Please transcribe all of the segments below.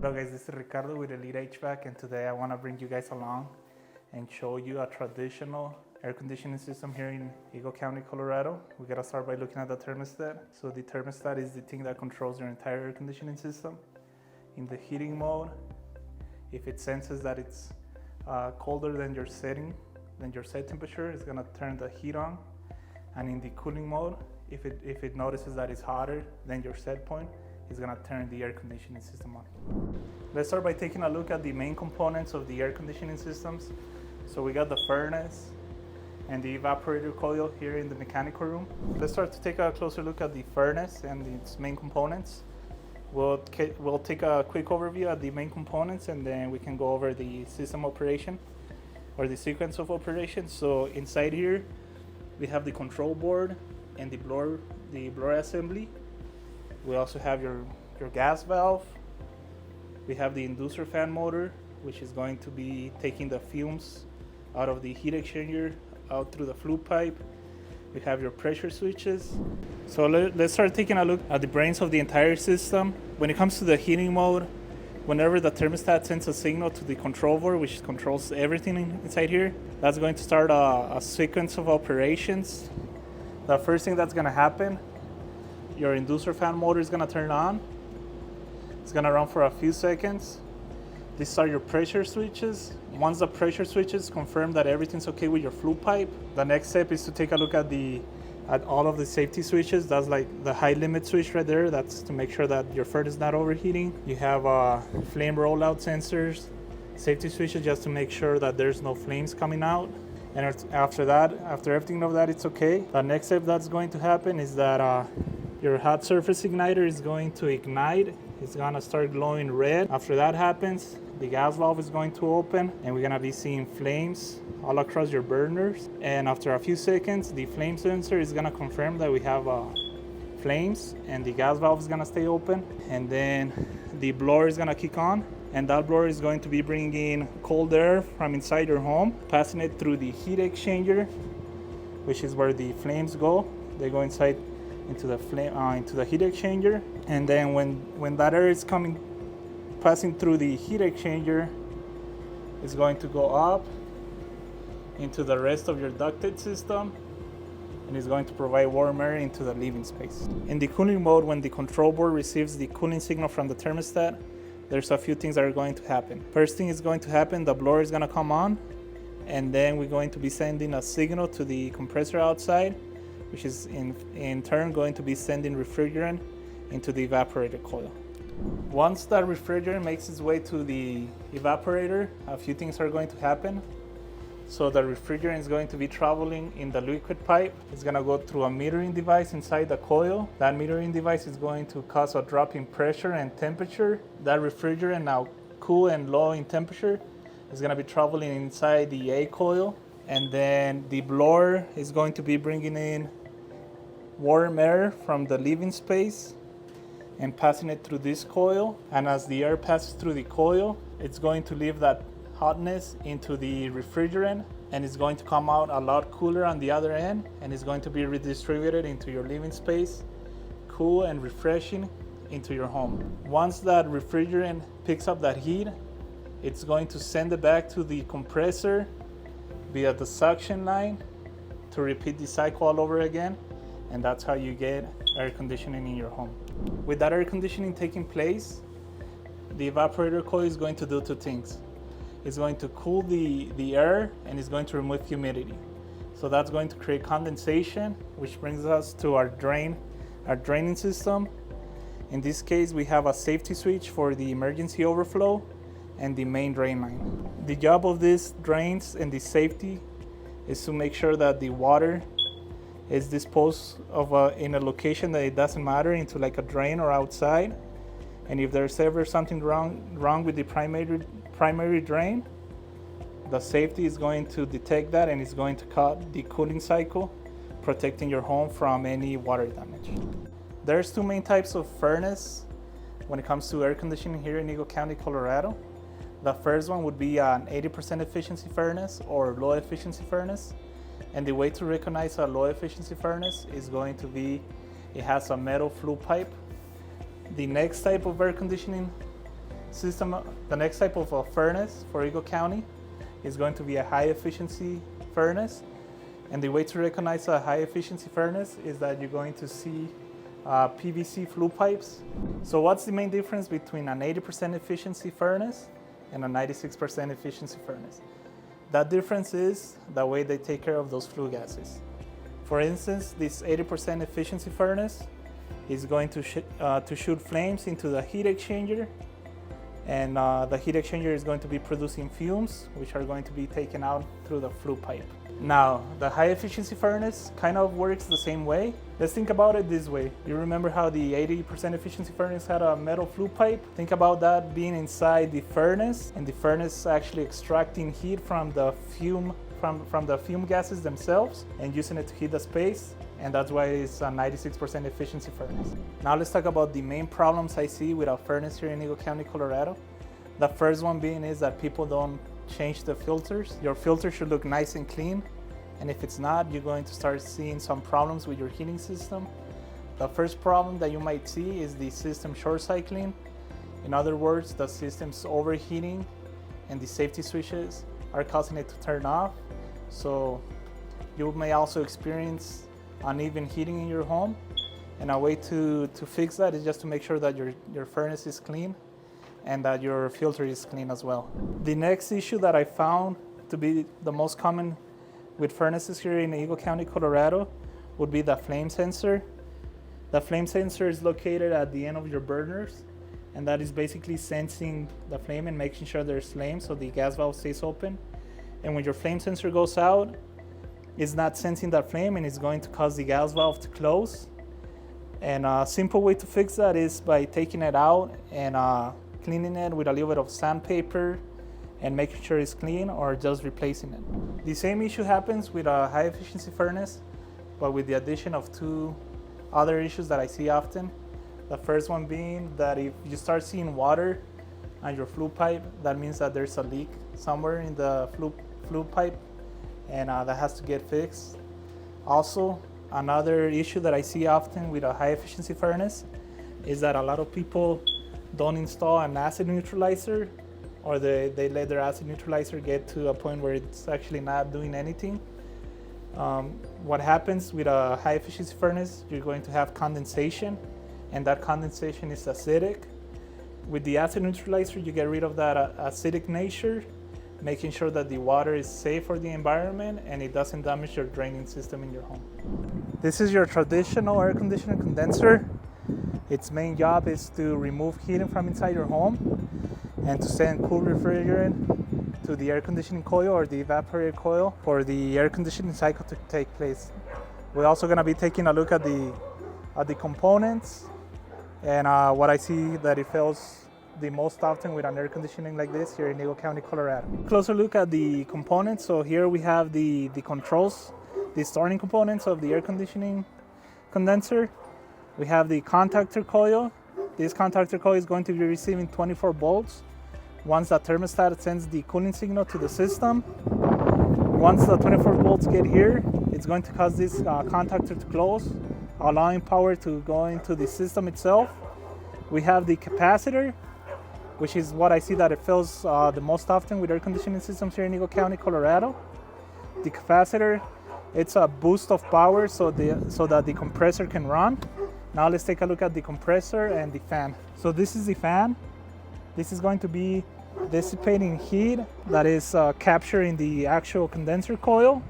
Hello guys, this is Ricardo with Elite HVAC, and today I want to bring you guys along and show you a traditional air conditioning system here in Eagle County, Colorado. We gotta start by looking at the thermostat. So the thermostat is the thing that controls your entire air conditioning system. In the heating mode, if it senses that it's colder than your set temperature, it's gonna turn the heat on. And in the cooling mode, if it notices that it's hotter than your set point, it's gonna turn the air conditioning system on. Let's start by taking a look at the main components of the air conditioning systems. So we got the furnace and the evaporator coil here in the mechanical room. Let's start to take a closer look at the furnace and its main components. We'll take a quick overview of the main components, and then we can go over the system operation or the sequence of operations. So inside here, we have the control board and the blower assembly. We also have your gas valve. We have the inducer fan motor, which is going to be taking the fumes out of the heat exchanger out through the flue pipe. We have your pressure switches. So let's start taking a look at the brains of the entire system. When it comes to the heating mode, whenever the thermostat sends a signal to the control board, which controls everything inside here, that's going to start a sequence of operations. The first thing that's gonna happen, your inducer fan motor is gonna turn on. It's gonna run for a few seconds. These are your pressure switches. Once the pressure switches confirm that everything's okay with your flue pipe, the next step is to take a look at all of the safety switches. That's like the high limit switch right there. That's to make sure that your furnace is not overheating. You have flame rollout sensors, safety switches just to make sure that there's no flames coming out. And after everything of that, it's okay. The next step that's going to happen is that your hot surface igniter is going to ignite. It's gonna start glowing red. After that happens, the gas valve is going to open, and we're gonna be seeing flames all across your burners. And after a few seconds, the flame sensor is gonna confirm that we have flames, and the gas valve is gonna stay open. And then the blower is gonna kick on, and that blower is going to be bringing in cold air from inside your home, passing it through the heat exchanger, which is where the flames go. They go inside into the heat exchanger, and then when that air is passing through the heat exchanger, it's going to go up into the rest of your ducted system, and it's going to provide warm air into the living space. In the cooling mode, when the control board receives the cooling signal from the thermostat, there's a few things that are going to happen. First thing is going to happen, the blower is going to come on, and then we're going to be sending a signal to the compressor outside, which is in turn going to be sending refrigerant into the evaporator coil. Once that refrigerant makes its way to the evaporator, a few things are going to happen. So the refrigerant is going to be traveling in the liquid pipe. It's going to go through a metering device inside the coil. That metering device is going to cause a drop in pressure and temperature. That refrigerant, now cool and low in temperature, is going to be traveling inside the A coil. And then the blower is going to be bringing in warm air from the living space and passing it through this coil. And as the air passes through the coil, it's going to leave that hotness into the refrigerant, and it's going to come out a lot cooler on the other end, and it's going to be redistributed into your living space, cool and refreshing into your home. Once that refrigerant picks up that heat, it's going to send it back to the compressor via the suction line to repeat the cycle all over again, and that's how you get air conditioning in your home. With that air conditioning taking place, the evaporator coil is going to do two things. It's going to cool the air, and it's going to remove humidity. So that's going to create condensation, which brings us to our draining system. In this case, we have a safety switch for the emergency overflow and the main drain line. The job of these drains and the safety is to make sure that the water is disposed of in a location that it doesn't matter, into like a drain or outside. And if there's ever something wrong with the primary drain, the safety is going to detect that, and it's going to cut the cooling cycle, protecting your home from any water damage. There's two main types of furnace when it comes to air conditioning here in Eagle County, Colorado. The first one would be an 80% efficiency furnace or low efficiency furnace. And the way to recognize a low efficiency furnace is going to be, it has a metal flue pipe. The next type of air conditioning system, the next type of furnace for Eagle County is going to be a high efficiency furnace. And the way to recognize a high efficiency furnace is that you're going to see PVC flue pipes. So what's the main difference between an 80% efficiency furnace and a 96% efficiency furnace? That difference is the way they take care of those flue gases. For instance, this 80% efficiency furnace is going to shoot flames into the heat exchanger, and the heat exchanger is going to be producing fumes, which are going to be taken out through the flue pipe. Now, the high efficiency furnace kind of works the same way. Let's think about it this way. You remember how the 80% efficiency furnace had a metal flue pipe? Think about that being inside the furnace, and the furnace actually extracting heat from the fume gases themselves and using it to heat the space, and that's why it's a 96% efficiency furnace. Now let's talk about the main problems I see with a furnace here in Eagle County, Colorado. The first one being is that people don't change the filters. Your filter should look nice and clean, and if it's not, you're going to start seeing some problems with your heating system. The first problem that you might see is the system short cycling. In other words, the system's overheating and the safety switches are causing it to turn off. So you may also experience uneven heating in your home, and a way to fix that is just to make sure that your furnace is clean and that your filter is clean as well. The next issue that I found to be the most common with furnaces here in Eagle County, Colorado would be the flame sensor. The flame sensor is located at the end of your burners, and that is basically sensing the flame and making sure there's flame so the gas valve stays open. And when your flame sensor goes out, it's not sensing that flame and it's going to cause the gas valve to close. And a simple way to fix that is by taking it out and cleaning it with a little bit of sandpaper and making sure it's clean, or just replacing it. The same issue happens with a high efficiency furnace, but with the addition of two other issues that I see often. The first one being that if you start seeing water on your flue pipe, that means that there's a leak somewhere in the flue pipe, and that has to get fixed. Also, another issue that I see often with a high efficiency furnace is that a lot of people don't install an acid neutralizer, or they let their acid neutralizer get to a point where it's actually not doing anything. What happens with a high efficiency furnace, you're going to have condensation, and that condensation is acidic. With the acid neutralizer, you get rid of that acidic nature, making sure that the water is safe for the environment and it doesn't damage your draining system in your home. This is your traditional air conditioner condenser. Its main job is to remove heating from inside your home and to send cool refrigerant to the air conditioning coil or the evaporator coil for the air conditioning cycle to take place. We're also going to be taking a look at the components and what I see that it fails the most often with an air conditioning like this here in Eagle County, Colorado. Closer look at the components. So here we have the controls, the starting components of the air conditioning condenser. We have the contactor coil. This contactor coil is going to be receiving 24 volts. Once the thermostat sends the cooling signal to the system, once the 24 volts get here, it's going to cause this contactor to close, allowing power to go into the system itself. We have the capacitor, which is what I see that it fails the most often with air conditioning systems here in Eagle County, Colorado. The capacitor, it's a boost of power so that the compressor can run. Now let's take a look at the compressor and the fan. So this is the fan. This is going to be dissipating heat that is capturing the actual condenser coil.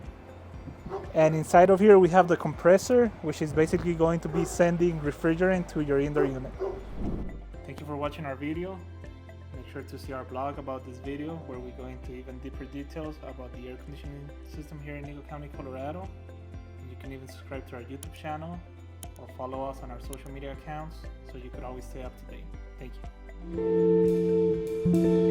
And inside of here we have the compressor, which is basically going to be sending refrigerant to your indoor unit. Thank you for watching our video. Make sure to see our blog about this video, where we go into even deeper details about the air conditioning system here in Eagle County, Colorado. And you can even subscribe to our YouTube channel or follow us on our social media accounts so you could always stay up to date. Thank you.